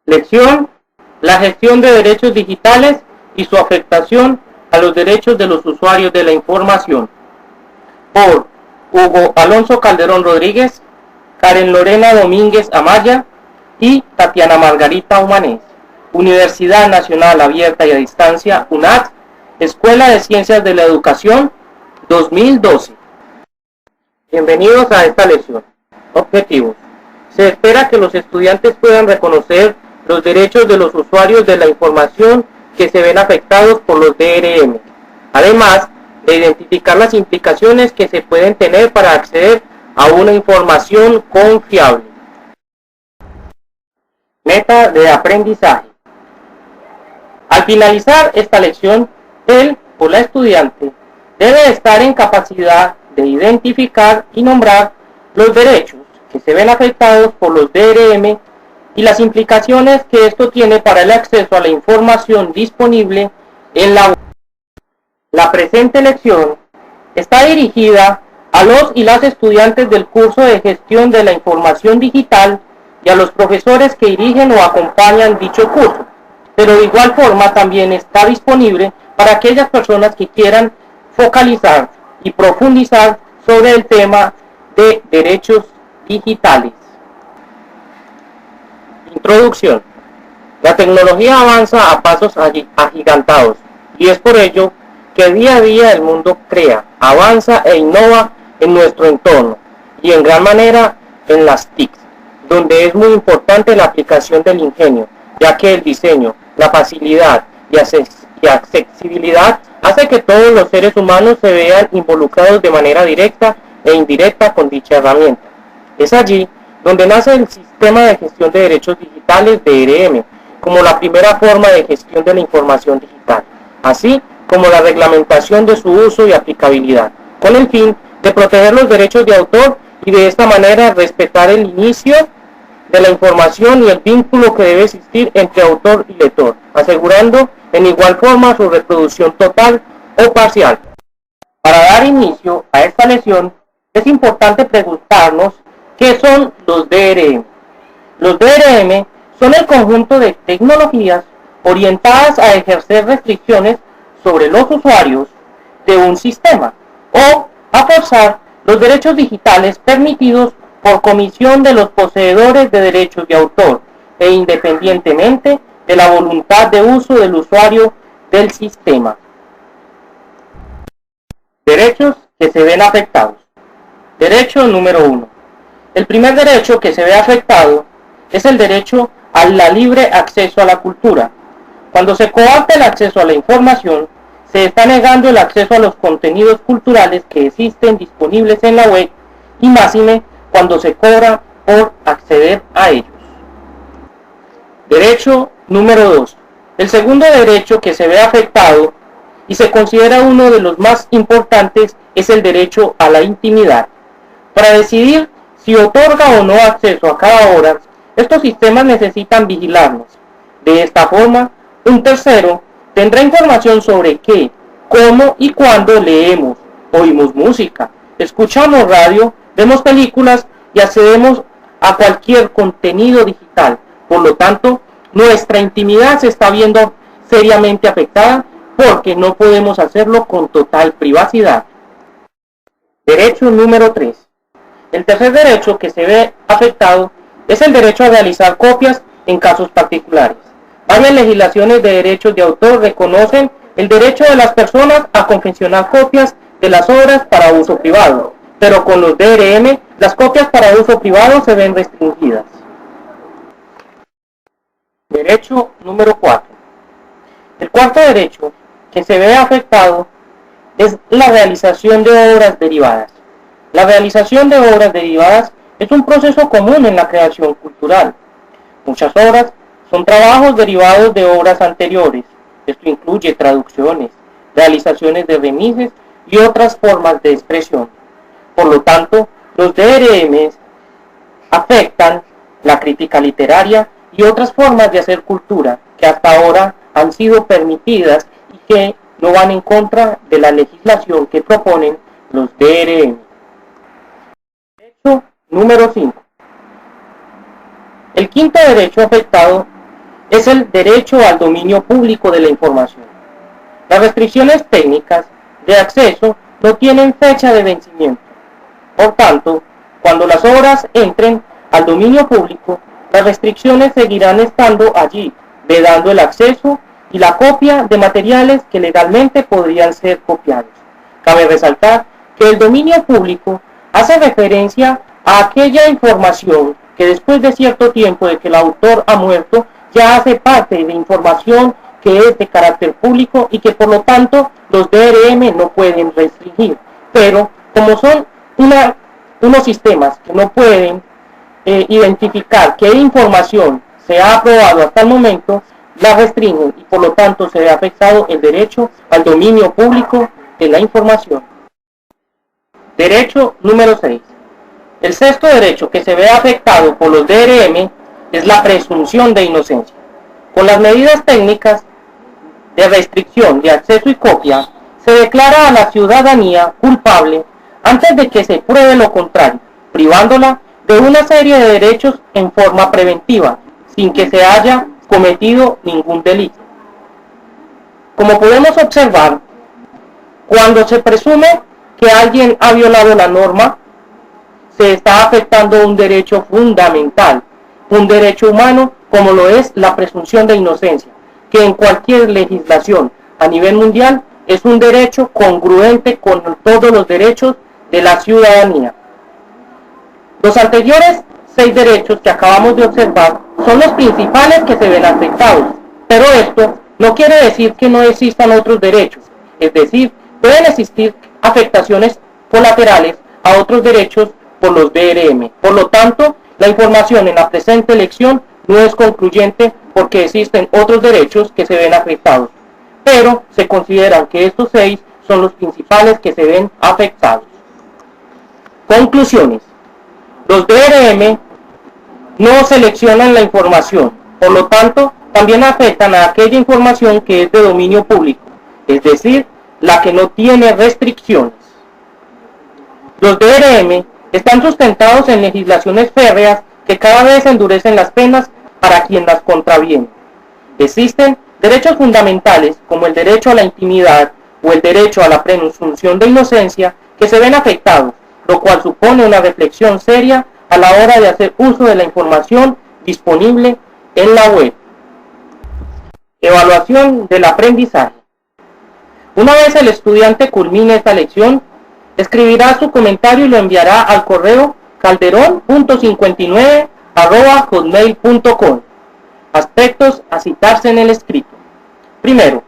Lección: la gestión de derechos digitales y su afectación a los derechos de los usuarios de la información. Por Hugo Alonso Calderón Rodríguez, Karen Lorena Domínguez Amaya y Tatiana Margarita Humanés. Universidad Nacional Abierta y a Distancia, UNAD, Escuela de Ciencias de la Educación, 2012. Bienvenidos a esta lección. Objetivos: se espera que los estudiantes puedan reconocer los derechos de los usuarios de la información que se ven afectados por los DRM, además de identificar las implicaciones que se pueden tener para acceder a una información confiable. Meta de aprendizaje: al finalizar esta lección, él o la estudiante debe estar en capacidad de identificar y nombrar los derechos que se ven afectados por los DRM y las implicaciones que esto tiene para el acceso a la información disponible en la web. La presente lección está dirigida a los y las estudiantes del curso de Gestión de la Información Digital y a los profesores que dirigen o acompañan dicho curso, pero de igual forma también está disponible para aquellas personas que quieran focalizar y profundizar sobre el tema de derechos digitales. Introducción. La tecnología avanza a pasos agigantados y es por ello que día a día el mundo crea, avanza e innova en nuestro entorno y en gran manera en las TICs, donde es muy importante la aplicación del ingenio, ya que el diseño, la facilidad y accesibilidad hace que todos los seres humanos se vean involucrados de manera directa e indirecta con dicha herramienta. Es allí donde nace el Sistema de Gestión de Derechos Digitales DRM, como la primera forma de gestión de la información digital, así como la reglamentación de su uso y aplicabilidad, con el fin de proteger los derechos de autor y de esta manera respetar el inicio de la información y el vínculo que debe existir entre autor y lector, asegurando en igual forma su reproducción total o parcial. Para dar inicio a esta lección, es importante preguntarnos ¿qué son los DRM? Los DRM son el conjunto de tecnologías orientadas a ejercer restricciones sobre los usuarios de un sistema o a forzar los derechos digitales permitidos por comisión de los poseedores de derechos de autor e independientemente de la voluntad de uso del usuario del sistema. Derechos que se ven afectados. Derecho número 1. El primer derecho que se ve afectado es el derecho al libre acceso a la cultura. Cuando se coarta el acceso a la información, se está negando el acceso a los contenidos culturales que existen disponibles en la web y máxime cuando se cobra por acceder a ellos. Derecho número 2. El segundo derecho que se ve afectado y se considera uno de los más importantes es el derecho a la intimidad. Para decidir si otorga o no acceso a cada hora, estos sistemas necesitan vigilarnos. De esta forma, un tercero tendrá información sobre qué, cómo y cuándo leemos, oímos música, escuchamos radio, vemos películas y accedemos a cualquier contenido digital. Por lo tanto, nuestra intimidad se está viendo seriamente afectada porque no podemos hacerlo con total privacidad. Derecho número 3. El tercer derecho que se ve afectado es el derecho a realizar copias en casos particulares. Varias legislaciones de derechos de autor reconocen el derecho de las personas a confeccionar copias de las obras para uso privado, pero con los DRM las copias para uso privado se ven restringidas. Derecho número 4. El cuarto derecho que se ve afectado es la realización de obras derivadas. La realización de obras derivadas es un proceso común en la creación cultural. Muchas obras son trabajos derivados de obras anteriores. Esto incluye traducciones, realizaciones de remises y otras formas de expresión. Por lo tanto, los DRM afectan la crítica literaria y otras formas de hacer cultura que hasta ahora han sido permitidas y que no van en contra de la legislación que proponen los DRM. Derecho número 5. El quinto derecho afectado es el derecho al dominio público de la información. Las restricciones técnicas de acceso no tienen fecha de vencimiento. Por tanto, cuando las obras entren al dominio público, las restricciones seguirán estando allí, vedando el acceso y la copia de materiales que legalmente podrían ser copiados. Cabe resaltar que el dominio público hace referencia a aquella información que después de cierto tiempo de que el autor ha muerto, ya hace parte de información que es de carácter público y que por lo tanto los DRM no pueden restringir. Pero como son unos sistemas que no pueden identificar qué información se ha aprobado hasta el momento, la restringen y por lo tanto se ve afectado el derecho al dominio público de la información. Derecho número 6. El sexto derecho que se ve afectado por los DRM es la presunción de inocencia. Con las medidas técnicas de restricción de acceso y copia, se declara a la ciudadanía culpable antes de que se pruebe lo contrario, privándola de una serie de derechos en forma preventiva, sin que se haya cometido ningún delito. Como podemos observar, cuando se presume que alguien ha violado la norma, se está afectando un derecho fundamental, un derecho humano como lo es la presunción de inocencia, que en cualquier legislación a nivel mundial es un derecho congruente con todos los derechos de la ciudadanía. Los anteriores 6 derechos que acabamos de observar son los principales que se ven afectados, pero esto no quiere decir que no existan otros derechos, es decir, pueden existir afectaciones colaterales a otros derechos por los DRM. Por lo tanto, la información en la presente lección no es concluyente porque existen otros derechos que se ven afectados, pero se consideran que estos 6 son los principales que se ven afectados. Conclusiones. Los DRM no seleccionan la información, por lo tanto, también afectan a aquella información que es de dominio público, es decir, la que no tiene restricciones. Los DRM están sustentados en legislaciones férreas que cada vez endurecen las penas para quien las contraviene. Existen derechos fundamentales como el derecho a la intimidad o el derecho a la presunción de inocencia que se ven afectados, lo cual supone una reflexión seria a la hora de hacer uso de la información disponible en la web. Evaluación del aprendizaje. Una vez el estudiante culmine esta lección, escribirá su comentario y lo enviará al correo calderon.59@hotmail.com. Aspectos a citarse en el escrito. Primero,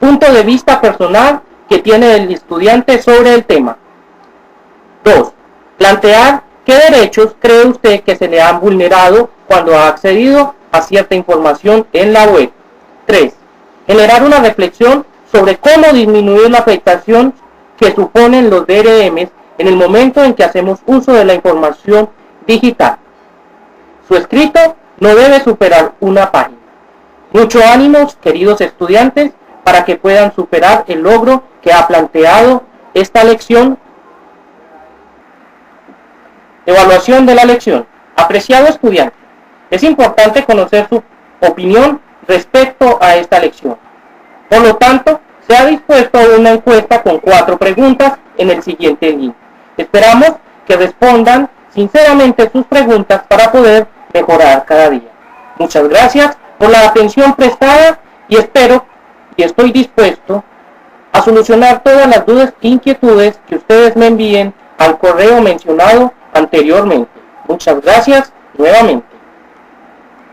punto de vista personal que tiene el estudiante sobre el tema. 2. Plantear qué derechos cree usted que se le han vulnerado cuando ha accedido a cierta información en la web. 3. Generar una reflexión sobre cómo disminuir la afectación que suponen los DRM en el momento en que hacemos uso de la información digital. Su escrito no debe superar una página. Mucho ánimo, queridos estudiantes, para que puedan superar el logro que ha planteado esta lección. Evaluación de la lección. Apreciado estudiante, es importante conocer su opinión respecto a esta lección. Por lo tanto, se ha dispuesto una encuesta con 4 preguntas en el siguiente link. Esperamos que respondan sinceramente sus preguntas para poder mejorar cada día. Muchas gracias por la atención prestada y estoy dispuesto a solucionar todas las dudas e inquietudes que ustedes me envíen al correo mencionado anteriormente. Muchas gracias nuevamente.